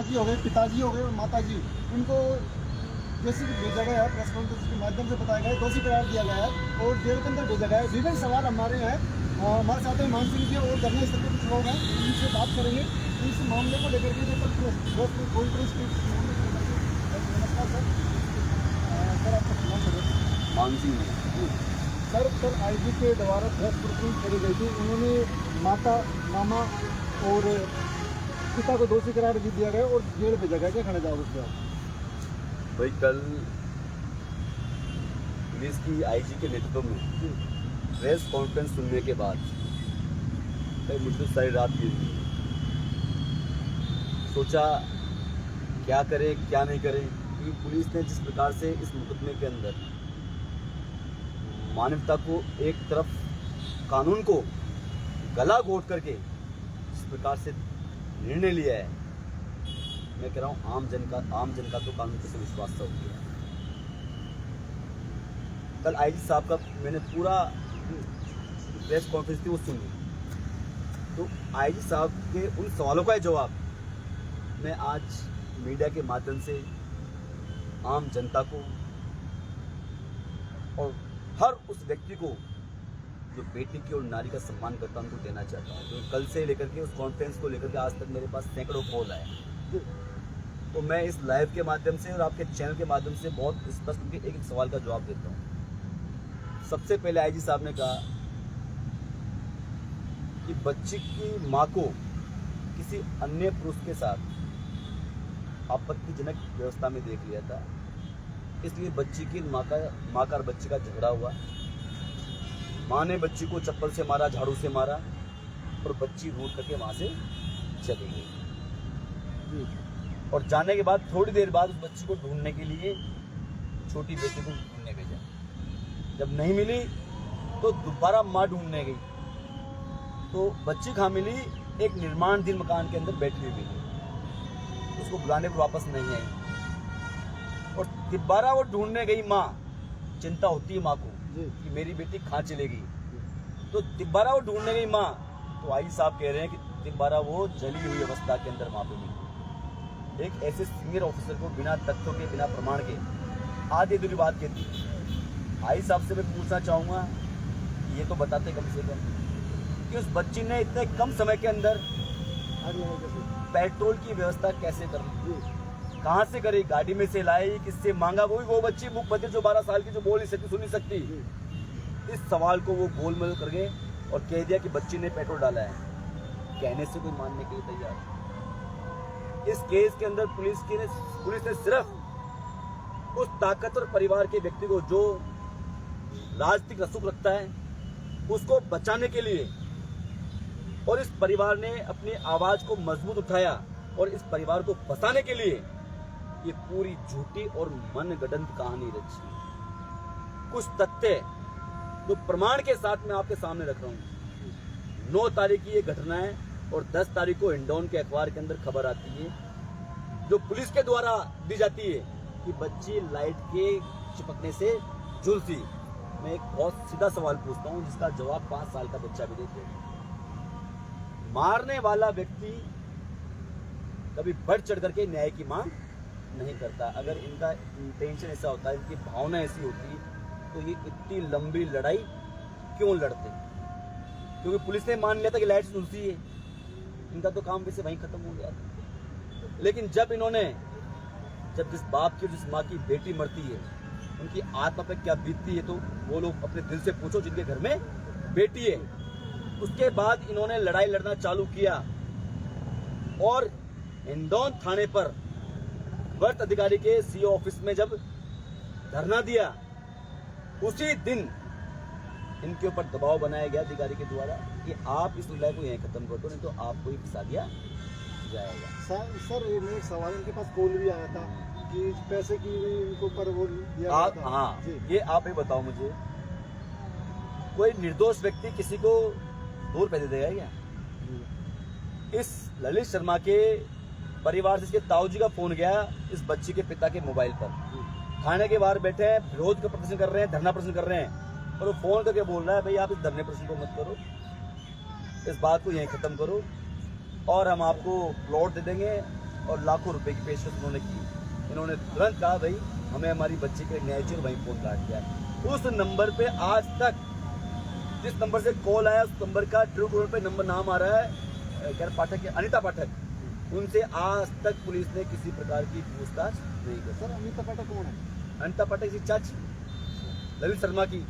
जी हो गए, पिताजी हो गए और माताजी, इनको जैसे कि भेजा गया है, प्रेस कॉन्फ्रेंस के माध्यम से बताया गया है, दोषी करार दिया गया है और जेल के अंदर भेजा गया है। विभिन्न सवाल हमारे हैं, हमारे साथ में मान सिंह जी और धरना स्थल के कुछ लोग हैं, उनसे बात करेंगे इस मामले को लेकर के। नमस्कार सर, सर आपका नाम करें। मान सिंह सर आईजी के द्वारा प्रेस कॉन्फ्रेंस करी गई थी, उन्होंने माता, मामा और पिता को दोषी करार भी दिया गया और जेल भेजा गया। क्या कहना चाहोगे उसके बाद? भाई कल पुलिस की आईजी के नेतृत्व में प्रेस कॉन्फ्रेंस सुनने के बाद भाई मुझे सारी रात बीत गई। सोचा क्या करें क्या नहीं करें, क्योंकि पुलिस ने जिस प्रकार से इस मुकदमे के अंदर मानवता को एक तरफ, कानून को गला घोट करके जिस प्रकार से निर्णय लिया है, मैं कह रहा हूं आम जन का तो कानून से विश्वास सा हो गया। कल आईजी साहब का मैंने पूरा प्रेस कॉन्फ्रेंस थी वो सुनी, तो आईजी साहब के उन सवालों का जवाब मैं आज मीडिया के माध्यम से आम जनता को और हर उस व्यक्ति को जो बेटी की और नारी का सम्मान करता है उनको देना चाहता हूँ। तो कल से लेकर के उस कॉन्फ्रेंस को लेकर के आज तक मेरे पास सैकड़ों कॉल आए, तो मैं इस लाइव के माध्यम से और आपके चैनल के माध्यम से बहुत स्पष्ट उनके एक सवाल का जवाब देता हूँ। सबसे पहले आईजी साहब ने कहा कि बच्ची की माँ को किसी अन्य पुरुष के साथ आपत्तिजनक व्यवस्था में देख लिया था, इसलिए बच्ची की माँ का और बच्ची का झगड़ा हुआ। माँ ने बच्ची को चप्पल से मारा, झाड़ू से मारा और बच्ची रूठ करके वहां से चली गई। और जाने के बाद थोड़ी देर बाद उस बच्ची को ढूंढने के लिए छोटी बेटी को ढूंढने भेजा। जब नहीं मिली तो दोबारा माँ ढूंढने गई, तो बच्ची कहाँ मिली? एक निर्माणाधीन मकान के अंदर बैठी हुई मिली। उसको बुलाने पर वापस नहीं आई और दोबारा वो ढूंढने गई माँ। चिंता होती है माँ को कि मेरी बेटी कहाँ चलेगी, तो दोबारा वो ढूंढने गई माँ। तो आईजी साहब कह रहे हैं कि दोबारा वो जली हुई अवस्था के अंदर माँ पे मिली। एक ऐसे सीनियर ऑफिसर को बिना तथ्यों के, बिना प्रमाण के आधी अधूरी बात कहती है। आईजी साहब से मैं पूछना चाहूंगा, ये तो बताते कम से कम कि उस बच्ची ने इतने कम समय के अंदर पेट्रोल की व्यवस्था कैसे कर ली, कहाँ से करी, गाड़ी में से लाई, किससे मांगा? वो बच्ची मुख बधिर जो 12 साल की, जो बोल नहीं सकती, सुन नहीं सकती। इस सवाल को वो गोलमोल कर गए और कह दिया कि बच्ची ने पेट्रोल डाला है। कहने से कोई मानने के लिए तैयार। इस केस के अंदर पुलिस ने सिर्फ उस ताकतवर परिवार के व्यक्ति को जो राजनीतिक रसूख रखता है उसको बचाने के लिए, और इस परिवार ने अपनी आवाज को मजबूत उठाया और इस परिवार को फंसाने के लिए ये पूरी झूठी और मनगढ़ंत कहानी रची। कुछ तथ्य जो प्रमाण के साथ मैं आपके सामने रख रहा हूं। 9 तारीख की ये घटना है और 10 तारीख को हिंडौन के अखबार के अंदर खबर आती है जो पुलिस के द्वारा दी जाती है कि बच्ची लाइट के चिपकने से झुलसी। मैं एक बहुत सीधा सवाल पूछता हूं जिसका जवाब 5 साल का बच्चा भी देते हैं। मारने वाला व्यक्ति कभी बढ़ चढ़ करके न्याय की मांग नहीं करता। अगर इनका इंटेंशन ऐसा होता है, इनकी भावना ऐसी होती, तो ये इतनी लंबी लड़ाई क्यों लड़ते? क्योंकि पुलिस ने मान लिया था कि लाइट से झुलसी है, इनका तो काम वैसे वहीं खत्म हो गया था। लेकिन जब जिस बाप की, जिस माँ की बेटी मरती है, उनकी आत्मा पे क्या बीतती है, तो वो लोग अपने दिल से पूछो जिनके घर में बेटी है। उसके बाद इन्होंने लड़ाई लड़ना चालू किया और हिंडौन थाने पर वर्त अधिकारी के सीओ ऑफिस में जब धरना दिया, उसी दिन इनके ऊपर दबाव बनाया गया अधिकारी के द्वारा कि आप इस लड़ाई को यहीं खत्म कर दो, नहीं तो आपको ही फंसा दिया जाएगा। सर मेरा एक सवाल, इनके पास कॉल भी आया था कि पैसे की इनको पर वो दिया आप था। हाँ, ये आप ही बताओ मुझे, कोई निर्दोष व्यक्ति किसी को 2 रुपए दे देगा क्या? इस ललित शर्मा के परिवार से इसके ताऊजी का फोन गया इस बच्ची के पिता के मोबाइल पर। थाने के बाहर बैठे हैं, विरोध का प्रदर्शन कर रहे हैं, धरना प्रदर्शन कर रहे हैं, और वो फोन करके बोल रहा है भाई आप इस धरने प्रदर्शन को मत करो, इस बात को यहीं खत्म करो और हम आपको प्लॉट दे देंगे और लाखों रुपए की पेशकश उन्होंने की। इन्होंने तुरंत कहा भाई हमें हमारी बच्ची के न्याय चाहिए, वहीं फोन काट दिया। उस नंबर पे आज तक जिस नंबर से कॉल आया उस नंबर का ट्रू कॉलर पे नंबर नाम आ रहा है क्या पाठक, अनीता पाठक, उनसे आज तक पुलिस ने किसी प्रकार की पूछताछ नहीं की। सर अनीता पाठक कौन है? अनीता पाठक की चाची ललित शर्मा की।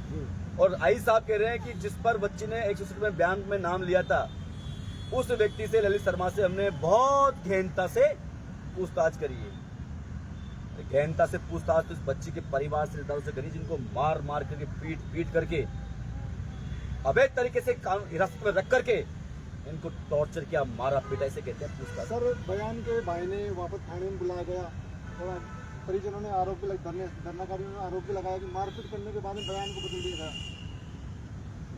और आई साहब कह रहे हैं कि जिस पर बच्ची ने 160 में बयान में नाम लिया था उस व्यक्ति से, ललित शर्मा से, हमने बहुत गहनता से पूछताछ करी है। गहनता से पूछताछ तो इस बच्ची के परिवार से रिश्तेदारों से करी, जिनको मार मार करके पीट करके अवैध तरीके से हिरासत में रख करके इनको टॉर्चर किया, मारा पीटा, इसे कहते हैं पूछताछ। सर बयान के भाई ने वापस थाने में बुलाया गया और परिजनों ने आरोप भी धरनाकारियों ने आरोप भी लगाया कि मारपीट करने के बाद में बयान को बदल दिया गया।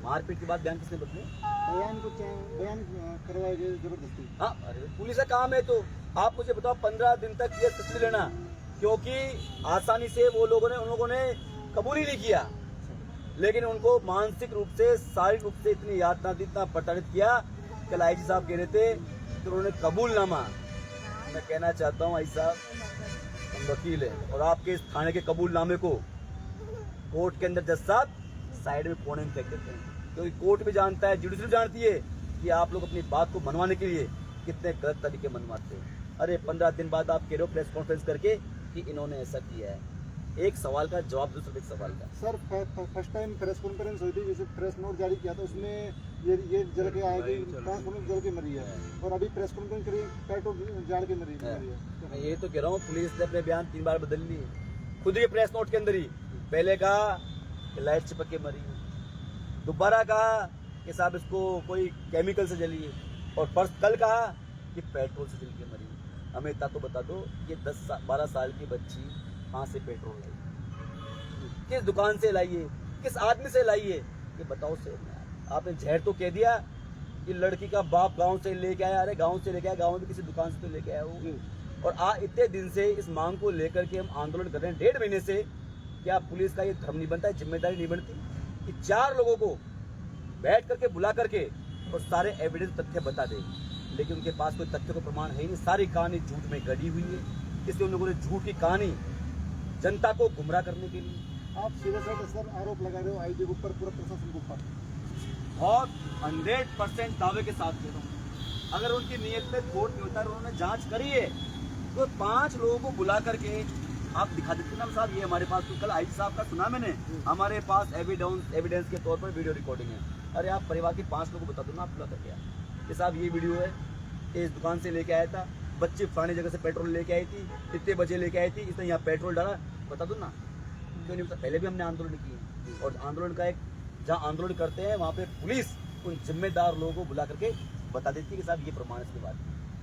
मारपीट के बाद बयान किसने बदले? बयान करवाया गया जबरदस्ती। हाँ, अरे पुलिस का काम है। तो आप मुझे बताओ 15 दिन तक ये कस्टडी लेना, क्योंकि आसानी से वो उन लोगों ने कबूल ही नहीं किया, लेकिन उनको मानसिक रूप से, शारीरिक रूप से इतनी यातना दी, इतना प्रताड़ित किया। कल आईजी साहब कह रहे थे कि उन्होंने कबूलनामा, मैं कहना चाहता हूँ आई साहब हम वकील हैं और आपके इस थाने के कबूलनामे को कोर्ट के अंदर जज साहब साइड में कोने में फेंक देते हैं, क्योंकि कोर्ट भी जानता है, जुडिशरी जानती है कि आप लोग अपनी बात को मनवाने के लिए कितने गलत तरीके मनवाते हैं। अरे 15 दिन बाद आप कह रहे हो प्रेस कॉन्फ्रेंस करके कि इन्होंने ऐसा किया है। एक सवाल का जवाब दूसरे एक सवाल का। Sir first time press conference हुई थी, जैसे प्रेस नोट जारी किया था, उसमें ये जल के आया कि ट्रांसफॉर्मर जल के मरी है, और अभी प्रेस कॉन्फ्रेंस करी पेट्रोल जाल के मरी है। मैं ये तो कह रहा हूँ पुलिस ने अपने बयान 3 बार बदल लिए, खुद ही प्रेस नोट के अंदर ही। पहले कहा कि लाइट चिपक के मरी, दोबारा कहा कि साहब इसको कोई केमिकल से जली है, और कल कहा कि पेट्रोल से जल के मरी। हमें इतना तो बता दो ये 10-12 साल की बच्ची कहाँ से पेट्रोल लाई, किस दुकान से लाई है, किस आदमी से लाई है, ये बताओ से। आपने जहर तो कह दिया कि लड़की का बाप गांव से लेके आया। अरे गांव से लेके आया, गांव में किसी दुकान से तो लेके आया वो। और इतने दिन से इस मांग को लेकर के हम आंदोलन कर रहे हैं, 1.5 महीने से। क्या पुलिस का ये धर्म नहीं बनता है, जिम्मेदारी नहीं बनती कि 4 लोगों को बैठ करके बुला करके और सारे एविडेंस तथ्य बता दे, लेकिन उनके पास कोई तथ्य को प्रमाण है ही नहीं। सारी कहानी झूठ में गढ़ी हुई है, इसलिए उन लोगों ने झूठ की कहानी जनता को गुमराह करने के लिए। आप सीधे सर आरोप लगा रहे हो आईजी के ऊपर, पूरा प्रशासन के ऊपर। बहुत 100% दावे के साथ कह रहा हूँ, अगर उनकी नीयत में खोट नहीं होता, उन्होंने जांच करी है तो 5 लोगों को बुला करके आप दिखा देते ना साहब, ये हमारे पास, तो कल आईजी साहब का सुना मैंने, हमारे पास एविडेंस के तौर पर वीडियो रिकॉर्डिंग है। अरे आप परिवार के 5 लोगों को बता दो ना, आप बुला करके कि साहब ये वीडियो है, इस दुकान से लेके आया था, बच्ची फलानी जगह से पेट्रोल लेके आई थी, इतने बजे लेके आई थी, इसने यहाँ पेट्रोल डाला, बता दो ना। क्यों नहीं बता? पहले भी हमने आंदोलन किए, और आंदोलन का एक जहाँ आंदोलन करते हैं वहाँ पे पुलिस उन जिम्मेदार लोगों को बुला करके बता देती है कि साहब ये प्रमाण इसके बाद।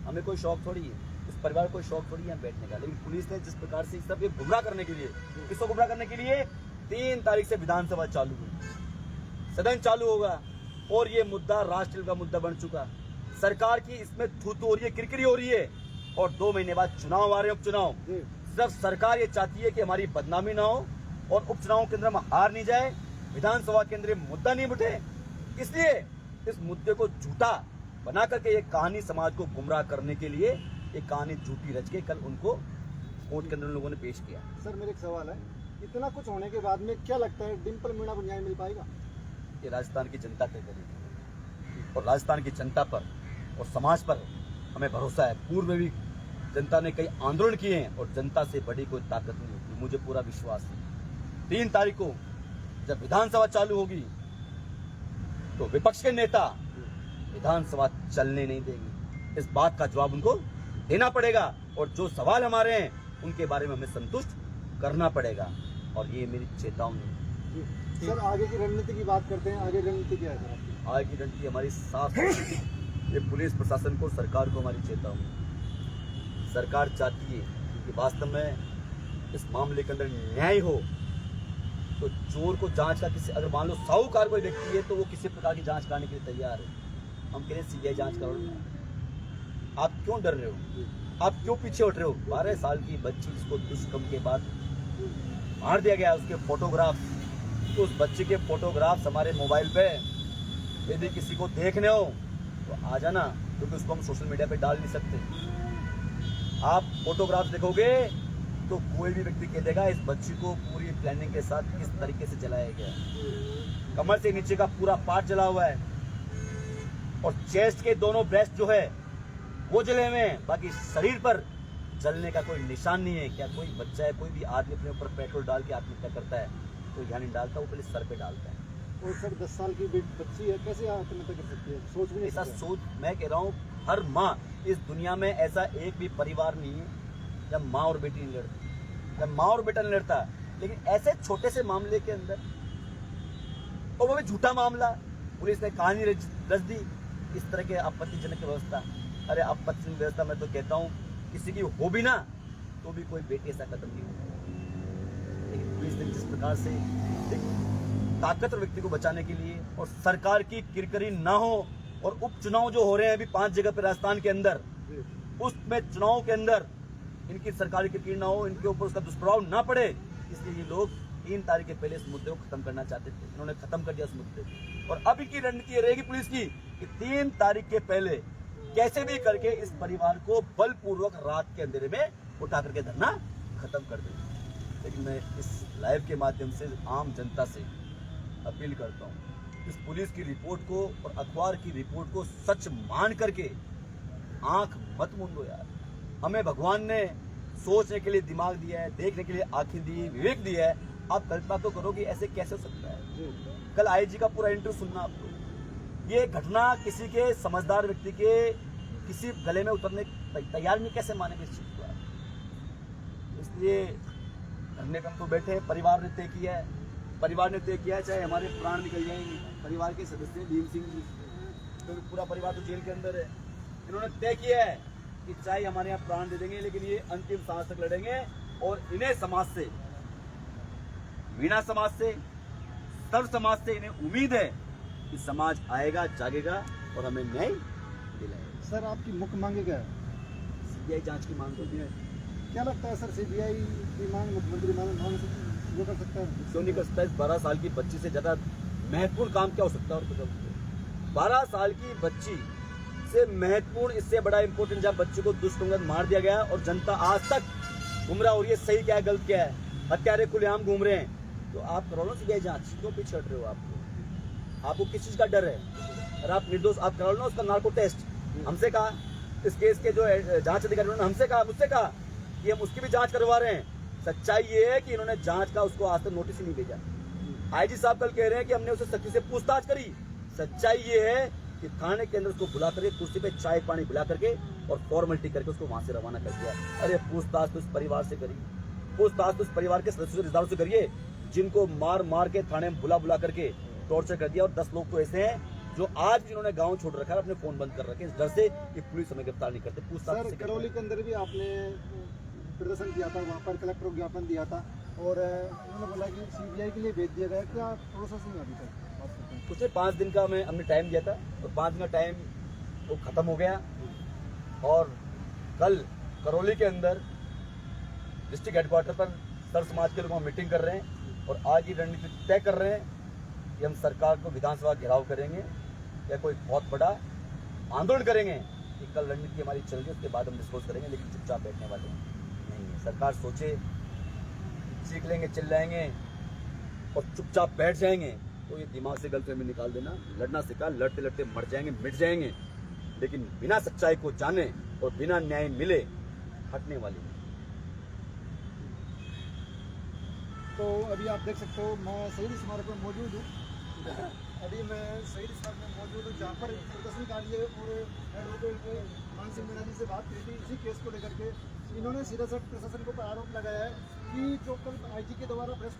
हमें कोई शौक थोड़ी है, इस परिवार को कोई शौक थोड़ी है बैठने का, लेकिन पुलिस ने जिस प्रकार से सब ये गुमराह करने के लिए, किसको गुमराह करने के लिए, 3 तारीख से विधानसभा चालू हुई, सदन चालू होगा, और ये मुद्दा राष्ट्र का मुद्दा बन चुका। सरकार की इसमें थू हो रही है, किरकिरी हो रही है, और 2 महीने बाद चुनाव आ रहे हैं, उपचुनाव। सिर्फ सरकार ये चाहती है कि हमारी बदनामी ना हो और उपचुनाव के अंदर हम हार नहीं जाए, विधानसभा के अंदर मुद्दा नहीं उठे, इसलिए इस मुद्दे को झूठा बना करके ये कहानी समाज को गुमराह करने के लिए एक कहानी झूठी रच के कल उनको कोर्ट के अंदर लोगों ने पेश किया। सर मेरा एक सवाल है, इतना कुछ होने के बाद में क्या लगता है डिंपल मीणा को न्याय मिल पाएगा? ये राजस्थान की जनता तय करेगी, और राजस्थान की जनता पर और समाज पर हमें भरोसा है। पूर्व में भी जनता ने कई आंदोलन किए हैं और जनता से बड़ी कोई ताकत नहीं होती, मुझे पूरा विश्वास है। 3 तारीख को जब विधानसभा चालू होगी तो विपक्ष के नेता विधानसभा चलने नहीं देंगे, इस बात का जवाब उनको देना पड़ेगा, और जो सवाल हमारे हैं उनके बारे में हमें संतुष्ट करना पड़ेगा, और ये मेरी चेतावनी। सर आगे की रणनीति की बात करते हैं, आगे रणनीति क्या है सर? आगे की रणनीति हमारी साफ, ये पुलिस प्रशासन को, सरकार को हमारी चेतावनी। सरकार चाहती है कि वास्तव में इस मामले के अंदर न्याय हो, तो चोर को जांच का किसी, अगर मान लो साहूकार कोई व्यक्ति है तो वो किसी प्रकार की जांच कराने के लिए तैयार है। हम कह रहे हैं सीबीआई जांच करो। आप क्यों डर रहे हो, आप क्यों पीछे उठ रहे हो? 12 साल की बच्ची जिसको दुष्कर्म के बाद मार दिया गया, उसके फोटोग्राफ, तो उस बच्चे के फोटोग्राफ्स हमारे मोबाइल पे यदि किसी को देखने हो तो आ जाना, क्योंकि उसको हम सोशल मीडिया पे डाल नहीं सकते। आप फोटोग्राफ देखोगे तो कोई भी व्यक्ति कह देगा इस बच्ची को पूरी प्लानिंग के साथ किस तरीके से जलाया गया। कमर से नीचे का पूरा पार्ट जला हुआ है और चेस्ट के दोनों ब्रेस्ट जो है वो जले हुए हैं, बाकी शरीर पर जलने का कोई निशान नहीं है। क्या कोई बच्चा है, कोई भी आदमी अपने ऊपर पेट्रोल डाल के आत्महत्या करता है तो यहाँ नहीं डालता, वो पहले सर पे डालता है। और सर 10 साल की बच्ची है, कैसे आत्महत्या कर सकती है? सोच भी नहीं ऐसा सकता। सोच, मैं कह रहा हूँ हर माँ, इस दुनिया में ऐसा एक भी परिवार नहीं है जब माँ और बेटी नहीं लड़ती, जब माँ और बेटा नहीं लड़ता। लेकिन ऐसे छोटे से मामले के अंदर, और वो भी झूठा मामला, पुलिस ने कहानी रच दी इस तरह के आपत्तिजनक व्यवस्था। अरे आपत्तिजनक व्यवस्था मैं तो कहता हूँ किसी की हो भी ना तो भी कोई बेटी ऐसा कदम नहीं होगा। लेकिन पुलिस ने जिस प्रकार से एक ताकतवर व्यक्ति को बचाने के लिए और सरकार की किरकिरी ना हो, और उपचुनाव जो हो रहे हैं अभी 5 जगह पे राजस्थान के अंदर, उसमें चुनाव के अंदर इनकी सरकारी किरकिरी ना हो, इनके ऊपर उसका दुष्प्रभाव ना पड़े, इसलिए ये लोग 3 तारीख के पहले इस मुद्दे को खत्म करना चाहते थे। इन्होंने खत्म कर दिया इस मुद्दे को, और अब इनकी रणनीति ये रहेगी पुलिस की कि 3 तारीख के पहले कैसे भी करके इस परिवार को बलपूर्वक रात के अंधेरे में उठा करके धरना खत्म कर देंगे। लेकिन मैं इस लाइव के माध्यम से आम जनता से अपील करता हूँ, इस पुलिस की रिपोर्ट को और अखबार की रिपोर्ट को सच मान करके आंख मत मूंदो यार। हमें भगवान ने सोचने के लिए दिमाग दिया है, देखने के लिए आंखें दी है, विवेक दिया है। आप कल्पना तो करो कि ऐसे कैसे हो सकता है। कल आईजी का पूरा इंटरव्यू सुनना आपको। ये घटना किसी के समझदार व्यक्ति के किसी गले में उतरने तैयार नहीं, कैसे मानेंगे इस चीज को। इसलिए धरने पे हम तो बैठे, परिवार ने तय किया है, परिवार ने तय किया है, चाहे हमारे प्राण निकल जाएंगे। परिवार के सदस्य भीम सिंह जी, तो पूरा परिवार तो जेल के अंदर है, इन्होंने तय किया है कि चाहे हमारे यहाँ प्राण दे देंगे लेकिन ये अंतिम सांस तक लड़ेंगे। और इन्हें समाज से, मीणा समाज से, सर्व समाज से इन्हें उम्मीद है कि समाज आएगा, जागेगा और हमें न्याय दिलाएगा। सर आपकी मुख्य मांग क्या है? सीबीआई जांच की मांग होती है। क्या लगता है सर, सीबीआई की मांग मुख्यमंत्री मांग से जो कर सकता है? क्यों नहीं कर सकता? इस 12 साल की बच्ची से ज्यादा महत्वपूर्ण काम क्या हो सकता है? और कुछ 12 साल की बच्ची से महत्वपूर्ण, इससे बड़ा इंपॉर्टेंट, जब बच्ची को दुष्कर्म मार दिया गया और जनता आज तक गुमराह हो रही है, सही क्या है गलत क्या है, हत्यारे खुलेआम घूम रहे हैं, तो आप करो ना सीबीआई जांच। क्यों पीछे हट रहे हो? आपको किस चीज का डर है? अगर आप निर्दोष, आप करो ना उसका नार्को टेस्ट। हमसे कहा, इस केस के जो जांच अधिकारी ने हमसे कहा, मुझसे कहा कि हम उसकी भी जांच करवा रहे हैं। सच्चाई ये है कि इन्होंने जांच का उसको आज तक नोटिस ही नहीं भेजा। आईजी साहब कल कह रहे हैं कि हमने उसे सख्ती से पूछताछ करी। सच्चाई ये है कि थाने के अंदर उसको बुला करके कुर्सी पे चाय पानी बुला करके और फॉर्मेलिटी करके उसको वहां से रवाना कर दिया। अरे पूछताछ तो उस परिवार से करिए, पूछताछ तो उस परिवार के सदस्यों, रिश्तेदारों से करिए जिनको मार मार के थाने में बुला बुला करके टॉर्चर कर दिया। और 10 लोग तो ऐसे हैं जो आज जिन्होंने गांव छोड़ रखा है, अपने फोन बंद कर रखे इस डर से कि पुलिस हमें गिरफ्तार नहीं करते। पूछताछ सर करौली के अंदर भी आपने प्रदर्शन किया था, वहाँ पर कलेक्टर को ज्ञापन दिया था और उन्होंने बोला कि सीबीआई के लिए भेज दिया गया। क्या प्रोसेसिंग है अभी तक? उसने 5 दिन का हमने टाइम दिया था और 5 दिन का टाइम वो खत्म हो गया। और कल करौली के अंदर डिस्ट्रिक्ट हेडक्वार्टर पर सर्व समाज के लोग मीटिंग कर रहे हैं और आज की रणनीति तय कर रहे हैं कि हम सरकार को विधानसभा घेराव करेंगे या कोई बहुत बड़ा आंदोलन करेंगे। कि कल रणनीति हमारी चल रही है, उसके बाद हम डिस्कस करेंगे, लेकिन चुपचाप बैठने वाले नहीं है। सरकार सोचे चीख लेंगे, चिल्लाएंगे और चुपचाप बैठ जाएंगे तो ये दिमाग से गलतफहमी निकाल देना। लड़ना सिखा, लड़ते लड़ते मर जाएंगे, मिट जाएंगे, लेकिन बिना सच्चाई को जाने और बिना न्याय मिले हटने वाली नहीं। तो अभी आप देख सकते हो, मैं शहीद स्मारक में मौजूद हूँ। अभी मैं शहीद स्मारक में मौजूद हूँ जहाँ पर प्रदर्शनकारी और एडवोकेट मान सिंह मीणा जी से बात की थी इसी केस को लेकर के। इन्होंने सीधा साफ प्रशासन को आरोप लगाया है कि जो कल आईजी के द्वारा प्रेस